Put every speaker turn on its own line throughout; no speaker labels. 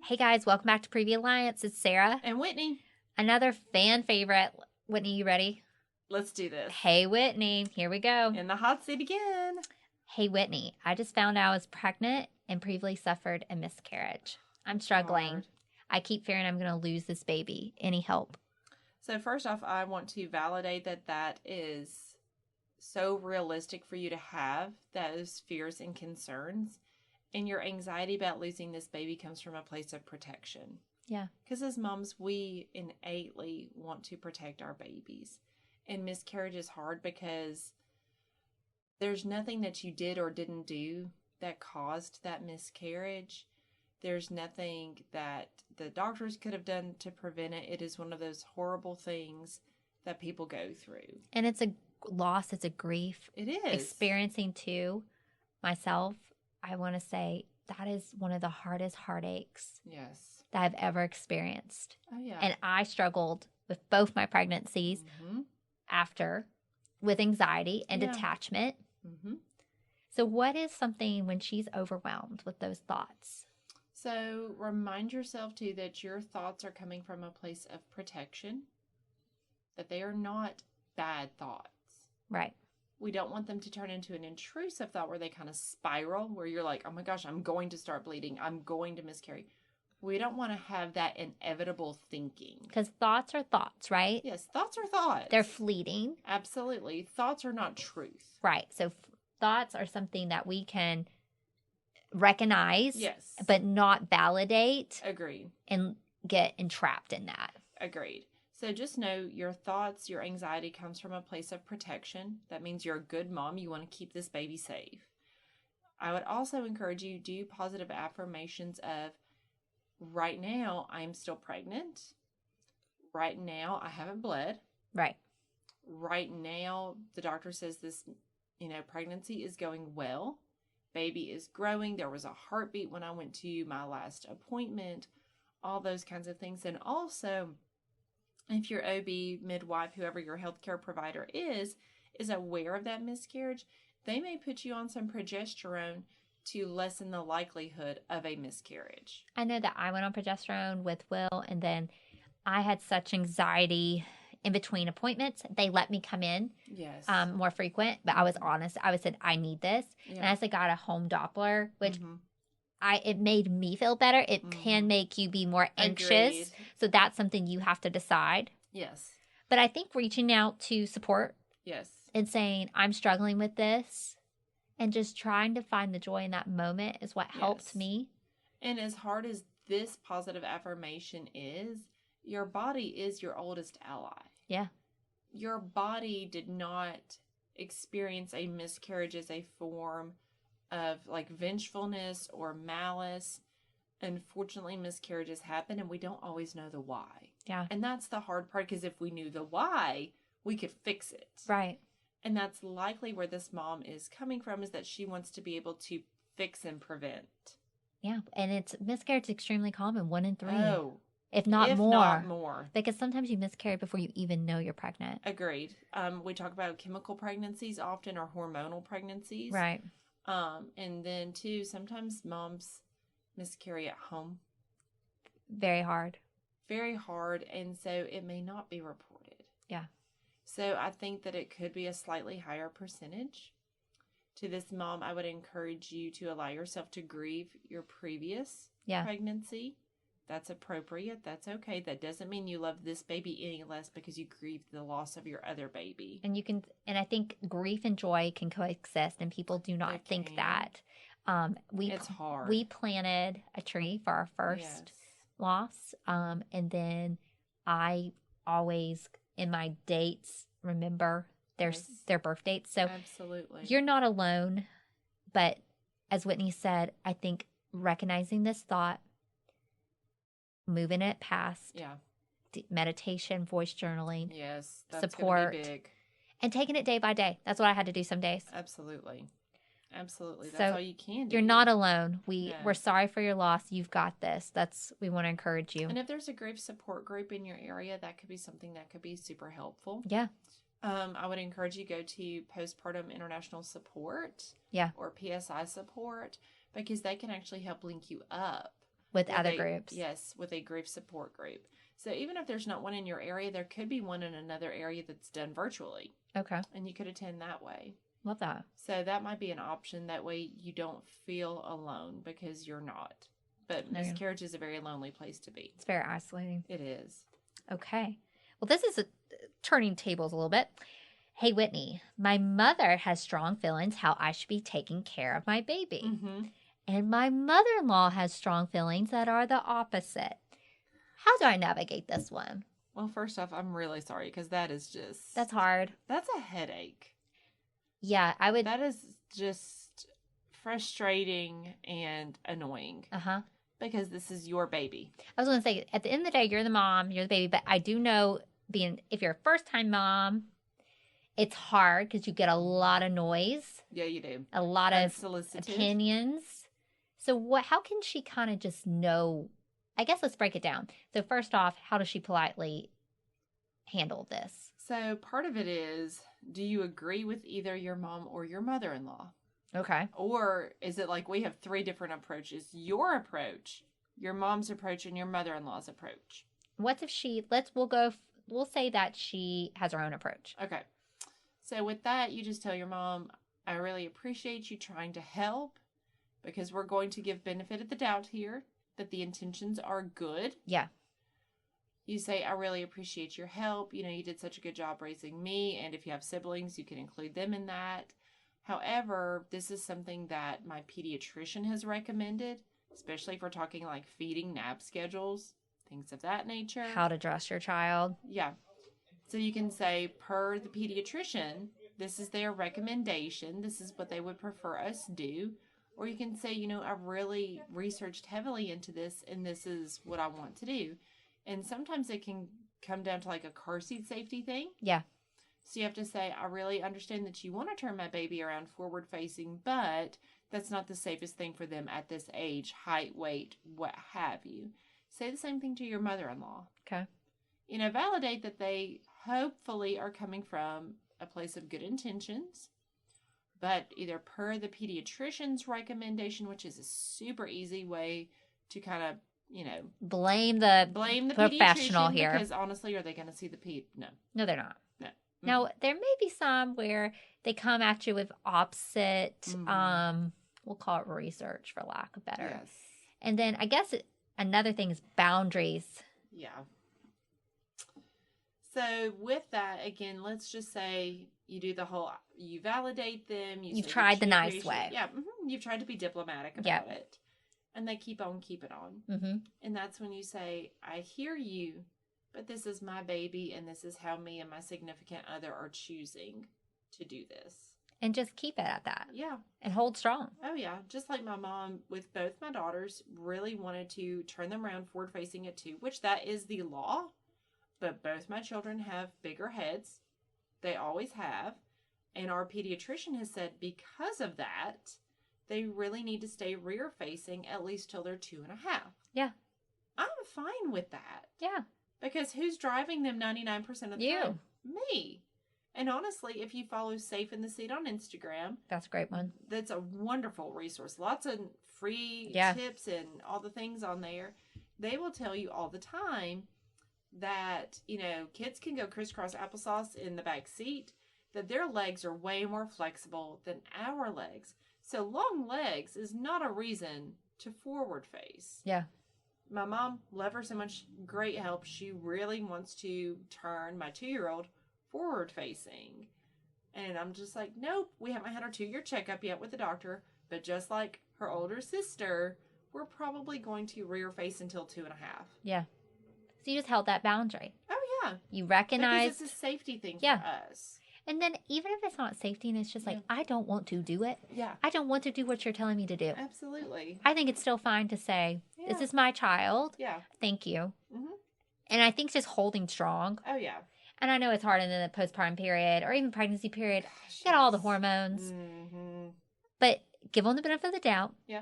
Hey guys, welcome back to Previa Alliance. It's Sarah.
And Whitney.
Another fan favorite. Whitney, you ready?
Let's do this.
Hey Whitney, here we go.
In the hot seat again.
Hey Whitney, I just found out I was pregnant and previously suffered a miscarriage. I'm struggling.
Hard.
I keep fearing I'm going to lose this baby. Any help?
So first off, I want to validate that is so realistic for you to have those fears and concerns. And your anxiety about losing this baby comes from a place of protection.
Yeah.
Because as moms, we innately want to protect our babies. And miscarriage is hard because there's nothing that you did or didn't do that caused that miscarriage. There's nothing that the doctors could have done to prevent it. It is one of those horrible things that people go through.
And it's a loss, it's a grief.
It is.
Experiencing too, myself, I want to say that is one of the hardest heartaches
Yes.
that I've ever experienced.
Oh, yeah.
And I struggled with both my pregnancies after with anxiety and detachment.
Mm-hmm.
So what is something when she's overwhelmed with those thoughts?
So remind yourself, too, that your thoughts are coming from a place of protection, that they are not bad thoughts.
Right.
We don't want them to turn into an intrusive thought where they kind of spiral, where you're like, oh my gosh, I'm going to start bleeding. I'm going to miscarry. We don't want to have that inevitable thinking.
Because thoughts are thoughts, right?
Yes, thoughts are thoughts.
They're fleeting.
Absolutely. Thoughts are not truth.
Right. So thoughts are something that we can recognize,
Yes.
but not validate.
Agreed.
And get entrapped in that.
Agreed. So just know your thoughts, your anxiety comes from a place of protection. That means you're a good mom. You want to keep this baby safe. I would also encourage you to do positive affirmations of, right now, I'm still pregnant. Right now, I haven't bled.
Right.
Right now, the doctor says this, pregnancy is going well. Baby is growing. There was a heartbeat when I went to my last appointment. All those kinds of things. And also, if your OB, midwife, whoever your healthcare provider is aware of that miscarriage, they may put you on some progesterone to lessen the likelihood of a miscarriage.
I know that I went on progesterone with Will, and then I had such anxiety in between appointments. They let me come in more frequent, but I was honest. I said, I need this. Yeah. And as I got a home Doppler, which it made me feel better. It can make you be more anxious. Agreed. So that's something you have to decide.
Yes.
But I think reaching out to support.
Yes.
And saying, I'm struggling with this. And just trying to find the joy in that moment is what helped me.
And as hard as this positive affirmation is, your body is your oldest ally.
Yeah.
Your body did not experience a miscarriage as a form of like vengefulness or malice. Unfortunately, miscarriages happen and we don't always know the why.
Yeah.
And that's the hard part, because if we knew the why, we could fix it.
Right.
And that's likely where this mom is coming from, is that she wants to be able to fix and prevent.
Yeah. And miscarriage is extremely common, 1 in 3.
Oh.
If not more.
Not more.
Because sometimes you miscarry before you even know you're pregnant.
Agreed. We talk about chemical pregnancies often, or hormonal pregnancies.
Right.
And then too, sometimes moms miscarry at home.
Very hard.
Very hard. And so it may not be reported.
Yeah.
So I think that it could be a slightly higher percentage. To this mom, I would encourage you to allow yourself to grieve your previous pregnancy. That's appropriate. That's okay. That doesn't mean you love this baby any less because you grieved the loss of your other baby.
And I think grief and joy can coexist, and people do not think that.
It's hard.
We planted a tree for our first loss. And then I always, in my dates, remember their birth dates. So
absolutely,
you're not alone. But as Whitney said, I think recognizing this thought, moving it past, meditation, voice journaling,
that's
support,
gonna be big.
And taking it day by day. That's what I had to do some days.
Absolutely. That's
so
all you can do.
You're not alone. We're sorry for your loss. You've got this. We want to encourage you.
And if there's a grief support group in your area, that could be something that could be super helpful.
Yeah.
I would encourage you to go to Postpartum International Support.
Yeah.
Or PSI Support, because they can actually help link you up
with other groups.
Yes, with a grief support group. So even if there's not one in your area, there could be one in another area that's done virtually.
Okay.
And you could attend that way.
Love that.
So that might be an option. That way you don't feel alone, because you're not. But miscarriage is a very lonely place to be.
It's very isolating.
It is.
Okay. Well, this is turning tables a little bit. Hey, Whitney, my mother has strong feelings how I should be taking care of my baby.
Mm-hmm.
And my mother-in-law has strong feelings that are the opposite. How do I navigate this one?
Well, first off, I'm really sorry, because that is just...
That's hard.
That's a headache.
Yeah, I would...
That is just frustrating and annoying.
Uh-huh.
Because this is your baby.
I was going to say, at the end of the day, you're the mom, you're the baby, but I do know if you're a first-time mom, it's hard because you get a lot of noise.
Yeah, you do.
A lot of opinions. So how can she kind of just know? I guess let's break it down. So first off, how does she politely handle this?
So part of it is, do you agree with either your mom or your mother-in-law?
Okay.
Or is it like we have 3 different approaches? Your approach, your mom's approach, and your mother-in-law's approach.
What if we'll say that she has her own approach.
Okay. So with that, you just tell your mom, I really appreciate you trying to help, because we're going to give benefit of the doubt here that the intentions are good.
Yeah.
You say, I really appreciate your help. You know, you did such a good job raising me. And if you have siblings, you can include them in that. However, this is something that my pediatrician has recommended, especially if we're talking like feeding, nap schedules, things of that nature.
How to dress your child.
Yeah. So you can say, per the pediatrician, this is their recommendation. This is what they would prefer us do. Or you can say, you know, I've really researched heavily into this, and this is what I want to do. And sometimes it can come down to like a car seat safety thing.
Yeah.
So you have to say, I really understand that you want to turn my baby around forward facing, but that's not the safest thing for them at this age, height, weight, what have you. Say the same thing to your mother-in-law.
Okay.
You know, validate that they hopefully are coming from a place of good intentions, but either per the pediatrician's recommendation, which is a super easy way to kind of, you know,
blame the professional here.
Because honestly, are they going to see the ped?
No, they're not.
No.
Now, there may be some where they come at you with opposite, we'll call it research for lack of better.
Yes.
And then I guess another thing is boundaries.
Yeah. So with that, again, let's just say you do the whole, you validate them.
You've tried the nice way.
Yeah. Mm-hmm. You've tried to be diplomatic about it. And they keep on keeping on.
Mm-hmm.
And that's when you say, I hear you, but this is my baby, and this is how me and my significant other are choosing to do this.
And just keep it at that.
Yeah.
And hold strong.
Oh, yeah. Just like my mom with both my daughters really wanted to turn them around forward facing at 2, which that is the law. But both my children have bigger heads. They always have. And our pediatrician has said because of that, they really need to stay rear facing at least till they're 2.5.
Yeah.
I'm fine with that.
Yeah.
Because who's driving them 99% of the
You.
time? Me. And honestly, if you follow Safe in the Seat on Instagram,
that's a great one.
That's a wonderful resource. Lots of free tips and all the things on there. They will tell you all the time that, you know, kids can go crisscross applesauce in the back seat, that their legs are way more flexible than our legs. So long legs is not a reason to forward face.
Yeah.
My mom, love her so much, great help. She really wants to turn my 2-year-old forward facing. And I'm just like, nope, we haven't had our 2-year checkup yet with the doctor. But just like her older sister, we're probably going to rear face until 2.5.
Yeah. So you just held that boundary.
Oh, yeah.
You recognize.
Because it's a safety thing for us.
And then even if it's not safety and it's just like, I don't want to do it.
Yeah.
I don't want to do what you're telling me to do.
Absolutely.
I think it's still fine to say, this is my child.
Yeah.
Thank you.
Mm-hmm.
And I think just holding strong.
Oh, yeah.
And I know it's hard in the postpartum period or even pregnancy period. You get all the hormones.
Mm-hmm.
But give them the benefit of the doubt.
Yeah.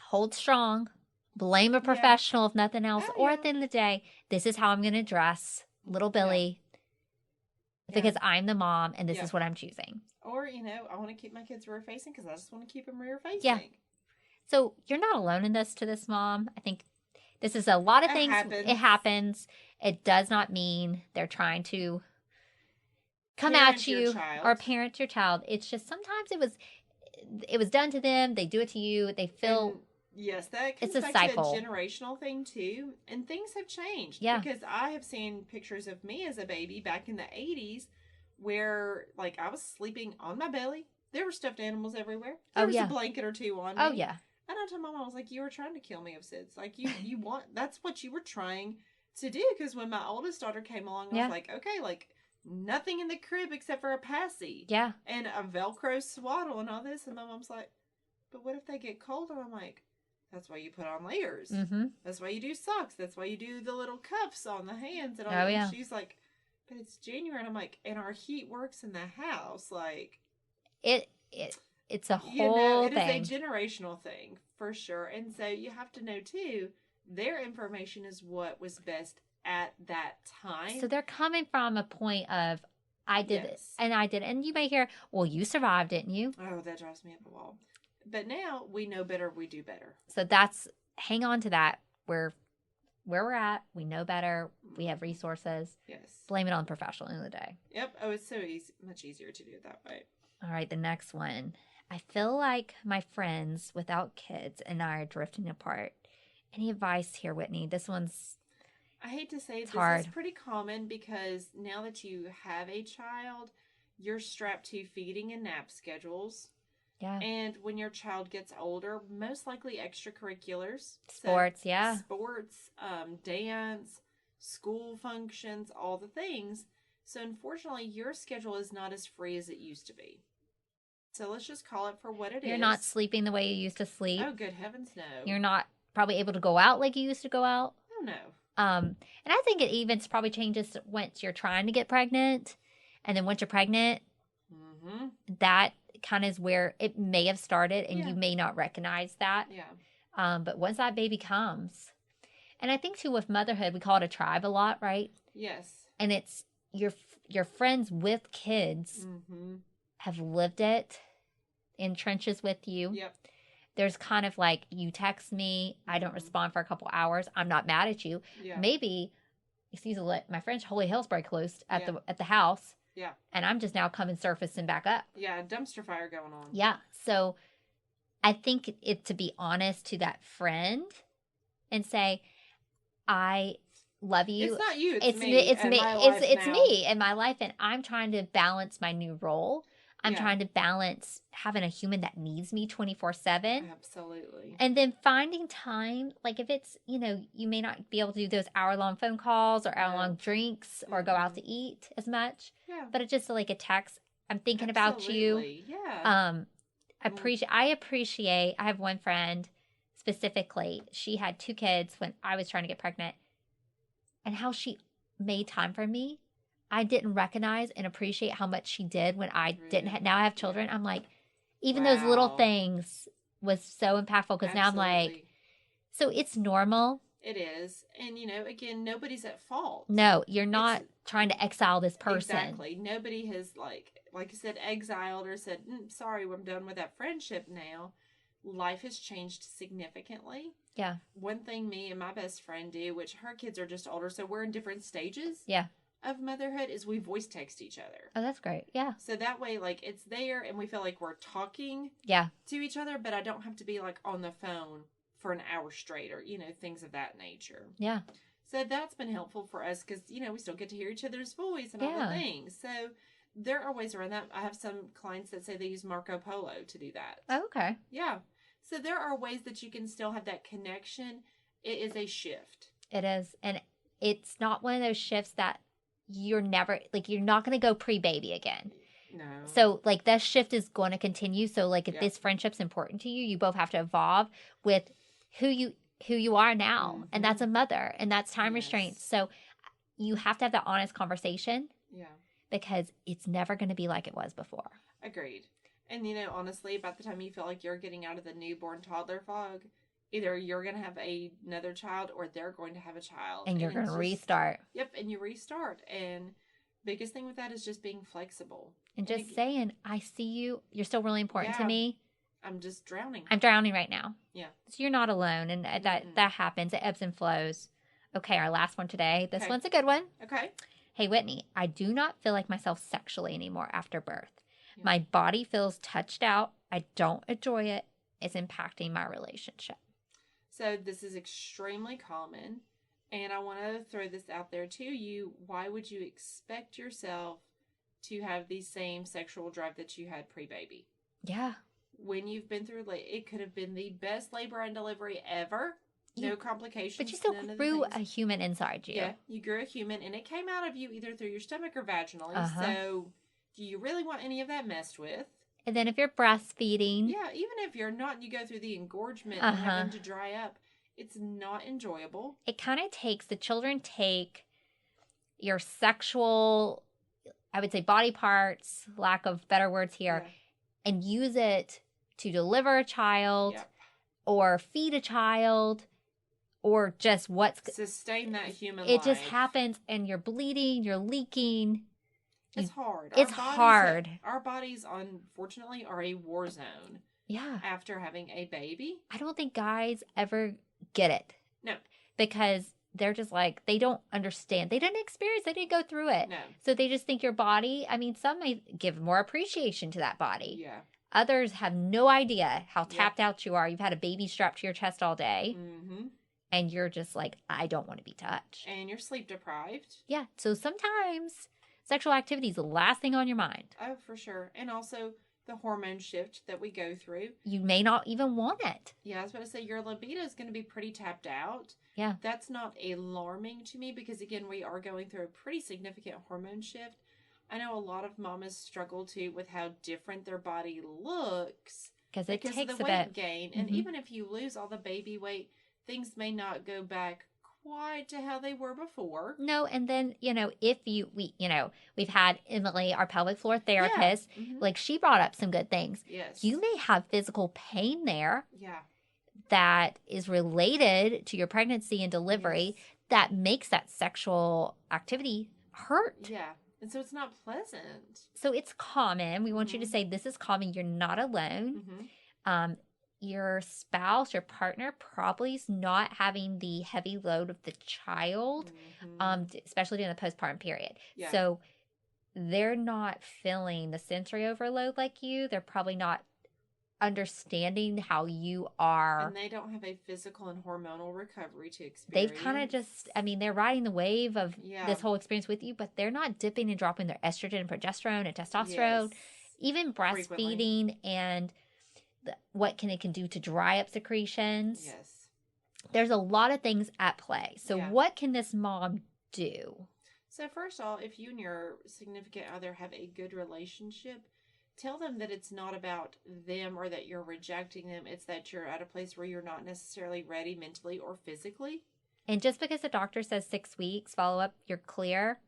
Hold strong. Blame a professional if nothing else. Or at the end of the day, this is how I'm going to dress little Billy. Because I'm the mom and this is what I'm choosing.
Or, you know, I want to keep my kids rear facing because I just want to keep them rear facing.
Yeah. So you're not alone in this to this mom. I think this is a lot of things. It happens. It does not mean they're trying to come at you or parent your child. It's just sometimes it was done to them. They do it to you. They feel.
And yes, that comes back to a generational thing too. And things have changed.
Yeah.
Because I have seen pictures of me as a baby back in the 80s where, like, I was sleeping on my belly. There were stuffed animals everywhere. There was a blanket or two on me.
Oh, yeah.
And I told my mom, I was like, you were trying to kill me of SIDS. Like, you want, that's what you were trying to do. Because when my oldest daughter came along, I was like, okay, like, nothing in the crib except for a passy.
Yeah.
And a Velcro swaddle and all this. And my mom's like, but what if they get cold? And I'm like, that's why you put on layers.
Mm-hmm.
That's why you do socks. That's why you do the little cuffs on the hands. And all
that.
And she's like, but it's January. And I'm like, and our heat works in the house. Like,
it's a whole thing.
It is a generational thing for sure. And so you have to know too, their information is what was best at that time.
So they're coming from a point of, I did it and I did it. And you may hear, well, you survived, didn't you?
Oh, that drives me up the wall. But now we know better, we do better.
So hang on to that. Where we're at, we know better. We have resources.
Yes.
Blame it on the professional in the day.
Yep. Oh, it's so easy, much easier to do it that way.
All right, the next one. I feel like my friends without kids and I are drifting apart. Any advice here, Whitney? This one's
I hate to say this
hard.
Is pretty common because now that you have a child, you're strapped to feeding and nap schedules.
Yeah.
And when your child gets older, most likely extracurriculars.
Sports,
Sports, dance, school functions, all the things. So unfortunately, your schedule is not as free as it used to be. So let's just call it for what it is.
You're not sleeping the way you used to sleep.
Oh, good heavens, no.
You're not probably able to go out like you used to go out.
Oh, no.
And I think it even probably changes once you're trying to get pregnant. And then once you're pregnant, that kind of is where it may have started and you may not recognize that.
Yeah.
But once that baby comes, and I think too with motherhood, we call it a tribe a lot, right?
Yes.
And it's your friends with kids have lived it in trenches with you.
Yep.
There's kind of like, you text me, I don't respond for a couple hours. I'm not mad at you.
Yeah.
Maybe, my friend's Holy Hell's break loose at the house.
Yeah.
And I'm just now coming surfacing back up.
Yeah, dumpster fire going on.
Yeah. So I think to be honest to that friend and say, I love you.
It's not you, it's me.
It's me. It's me in my life, and I'm trying to balance my new role. I'm trying to balance having a human that needs me 24/7.
Absolutely.
And then finding time, like if it's, you may not be able to do those hour-long phone calls or hour-long drinks or go out to eat as much.
Yeah.
But it's just like a text. I'm thinking about you.
Yeah.
I appreciate, I have one friend specifically, she had 2 kids when I was trying to get pregnant, and how she made time for me. I didn't recognize and appreciate how much she did when I didn't. Now I have children. I'm like, even those little things was so impactful because now I'm like, so it's normal.
It is. And, again, nobody's at fault.
No, you're not trying to exile this person.
Exactly. Nobody has, like you said, exiled or said, sorry, we're done with that friendship now. Life has changed significantly.
Yeah.
One thing me and my best friend do, which her kids are just older, so we're in different stages.
Yeah.
Of motherhood, is we voice text each other.
Oh, that's great. Yeah.
So that way, like, it's there and we feel like we're talking to each other, but I don't have to be, like, on the phone for an hour straight or, things of that nature.
Yeah.
So that's been helpful for us because, we still get to hear each other's voice and all the things. So there are ways around that. I have some clients that say they use Marco Polo to do that.
Oh, okay.
Yeah. So there are ways that you can still have that connection. It is a shift.
It is. And it's not one of those shifts that you're never, like, you're not going to go pre-baby again.
No.
So, like, that shift is going to continue. So, like, if this friendship's important to you, you both have to evolve with who you are now. And that's a mother. And that's time restraints. So, you have to have that honest conversation.
Yeah.
Because it's never going to be like it was before.
Agreed. And, honestly, by the time you feel like you're getting out of the newborn toddler fog, either you're going to have another child or they're going to have a child.
And you're going to restart.
Yep, and you restart. And biggest thing with that is just being flexible.
And just saying, I see you. You're still really important to me.
I'm just drowning.
I'm drowning right now.
Yeah.
So you're not alone. And that happens. It ebbs and flows. Okay, our last one today. This one's a good one.
Okay.
Hey, Whitney, I do not feel like myself sexually anymore after birth. Yeah. My body feels touched out. I don't enjoy it. It's impacting my relationship.
So this is extremely common. And I want to throw this out there to you. Why would you expect yourself to have the same sexual drive that you had pre-baby?
Yeah.
When you've been through, it could have been the best labor and delivery ever. No complications.
But you still grew a human inside you.
Yeah, you grew a human, and it came out of you either through your stomach or vaginally. So do you really want any of that messed with?
And then if you're breastfeeding.
Yeah, even if you're not, you go through the engorgement and having to dry up. It's not enjoyable.
It kind of the children take your sexual, I would say body parts, lack of better words here, and use it to deliver a child or feed a child or just
sustain that human life.
It just happens and you're bleeding, you're leaking.
It's hard.
It's hard.
Our bodies, unfortunately, are a war zone.
Yeah.
After having a baby.
I don't think guys ever get it.
No.
Because they're just like, they don't understand. They didn't experience, they didn't go through it.
No.
So they just think your body, I mean, some may give more appreciation to that body.
Yeah.
Others have no idea how tapped out you are. You've had a baby strapped to your chest all day.
Mm-hmm.
And you're just like, I don't want to be touched.
And you're sleep deprived.
Yeah. So sometimes sexual activity is the last thing on your mind.
Oh, for sure. And also the hormone shift that we go through.
You may not even want it.
Yeah, I was about to say your libido is going to be pretty tapped out.
Yeah.
That's not alarming to me because, again, we are going through a pretty significant hormone shift. I know a lot of mamas struggle too with how different their body looks
because it takes
of the
a
weight
bit.
gain. And even if you lose all the baby weight, things may not go back quite to how they were before.
No, and then, we've had Emily, our pelvic floor therapist, like she brought up some good things.
Yes.
You may have physical pain there.
Yeah.
That is related to your pregnancy and delivery that makes that sexual activity hurt.
Yeah. And so it's not pleasant.
So it's common. We want you to say this is common. You're not alone. Your spouse, your partner probably is not having the heavy load of the child, especially during the postpartum period. Yeah. So they're not feeling the sensory overload like you. They're probably not understanding how you are.
And they don't have a physical and hormonal recovery to experience.
They've kind of just, they're riding the wave of this whole experience with you, but they're not dipping and dropping their estrogen and progesterone and testosterone. Even breastfeeding and what it can do to dry up secretions.
Yes.
There's a lot of things at play. So what can this mom do?
So first of all, if you and your significant other have a good relationship, tell them that it's not about them or that you're rejecting them. It's that you're at a place where you're not necessarily ready mentally or physically.
And just because the doctor says 6 weeks, follow up, you're clear,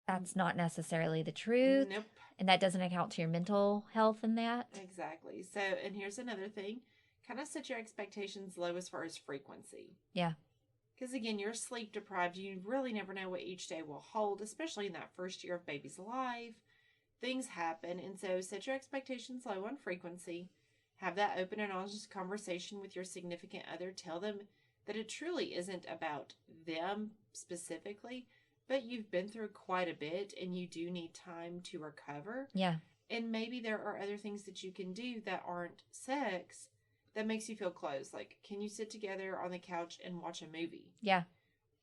that's not necessarily the truth.
Nope.
And that doesn't account to your mental health in that.
Exactly. So, and here's another thing. Kind of set your expectations low as far as frequency.
Yeah.
Because again, you're sleep deprived. You really never know what each day will hold, especially in that first year of baby's life. Things happen. And so set your expectations low on frequency. Have that open and honest conversation with your significant other. Tell them that it truly isn't about them specifically, but you've been through quite a bit and you do need time to recover.
Yeah.
And maybe there are other things that you can do that aren't sex that makes you feel close. Like, can you sit together on the couch and watch a movie?
Yeah.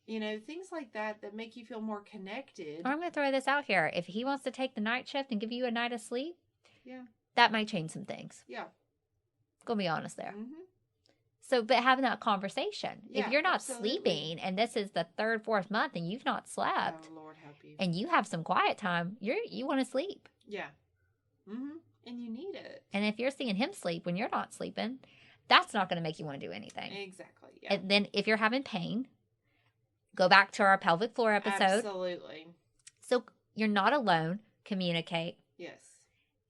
Things like that make you feel more connected.
I'm going to throw this out here. If he wants to take the night shift and give you a night of sleep, that might change some things.
Yeah.
Going to be honest there. So, but having that conversation. If you're not sleeping and this is the 3rd, 4th month and you've not slept.
Oh, Lord help you.
And you have some quiet time, you want to sleep.
Yeah. And you need it.
And if you're seeing him sleep when you're not sleeping, that's not going to make you want to do anything.
Exactly. Yeah.
And then if you're having pain, go back to our pelvic floor episode.
Absolutely.
So you're not alone. Communicate.
Yes.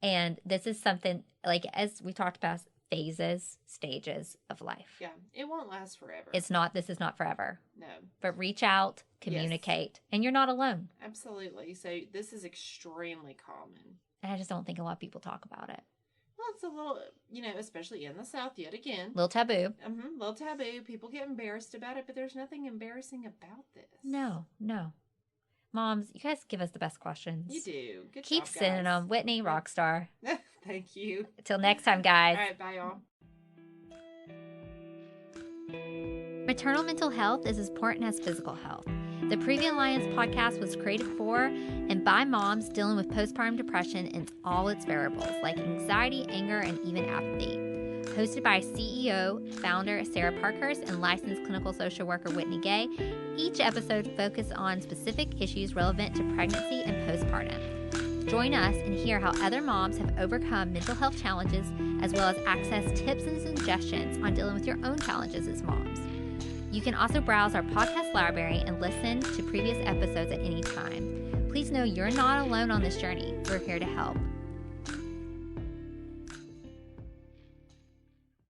And this is something, like as we talked about, phases, stages of life.
Yeah. It won't last forever.
This is not forever.
No.
But reach out, communicate, and you're not alone.
Absolutely. So this is extremely common.
And I just don't think a lot of people talk about it.
A it's a little, especially in the South yet again.
Little taboo.
Little taboo. People get embarrassed about it, but there's nothing embarrassing about this.
No. Moms, you guys give us the best questions.
You do. Good
Keep
job,
sending
guys.
them. Whitney, rockstar.
Thank you.
Until next time, guys.
All right, bye, y'all.
Maternal mental health is as important as physical health. The Previa Alliance podcast was created for and by moms dealing with postpartum depression and all its variables, like anxiety, anger, and even apathy. Hosted by CEO, founder Sarah Parkhurst, and licensed clinical social worker Whitney Gay, each episode focuses on specific issues relevant to pregnancy and postpartum. Join us and hear how other moms have overcome mental health challenges, as well as access tips and suggestions on dealing with your own challenges as moms. You can also browse our podcast library and listen to previous episodes at any time. Please know you're not alone on this journey. We're here to help.